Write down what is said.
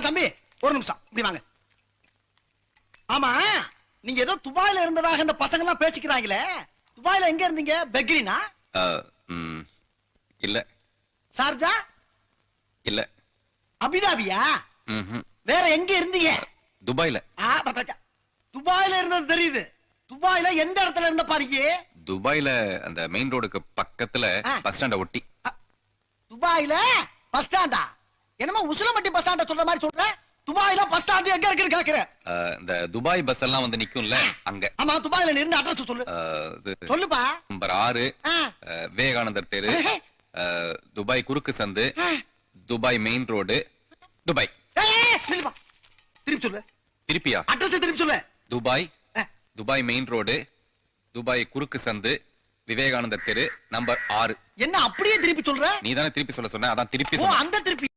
தம்பி ஒரு நிமிஷம் இப்படி வாங்க. ஆமா, நீங்க ஏதோ துபாயில இருந்ததாக இந்த பசங்க எல்லாம் பேசிக்கிறாங்களே, துபாயில எங்க இருந்தீங்க? பெக்ரினா? இல்ல. சார்ஜா? இல்ல. அபிதாபியா? வேற எங்க இருந்தீங்க? துபாயில. துபாயில இருந்தது தெரியுது. துபாயில எந்த இடத்துல இருந்த பாருங்க? துபாயில அந்த மெயின் ரோடுக்கு பக்கத்துல பஸ் ஸ்டாண்ட ஒட்டி. துபாயில பஸ் ஸ்டாண்டா? என்னமா உசிலம்பட்டி பஸ் ஸ்டாண்ட சொல்ற மாதிரி சொல்ற? துபாயில பஸ் ஸ்டாண்ட் எங்க இருக்குன்னு கேக்குறேன். இந்த துபாய் பஸ் எல்லாம் வந்து நிக்கும்ல அங்க. ஆமா, துபாயில நீ இருந்த அட்ரஸ் சொல்லு. சொல்லுப்பா. நம்பர் 6 விவேகானந்தர் தெரு, துபாய் குறுக்கு சந்து, துபாய் மெயின் ரோடு, துபாய். திருப்பி சொல்லு. திருப்பியா? அட்ரஸ் திருப்பி சொல்லு. துபாய் மெயின் ரோடு, துபாய் குறுக்கு சந்து, விவேகானந்தர் தெரு, நம்பர் 6. என்ன அப்படியே திருப்பி சொல்ற? நீ தானே திருப்பி சொல்ல சொன்ன, அதான் திருப்பி சொன்ன. அந்த திருப்பி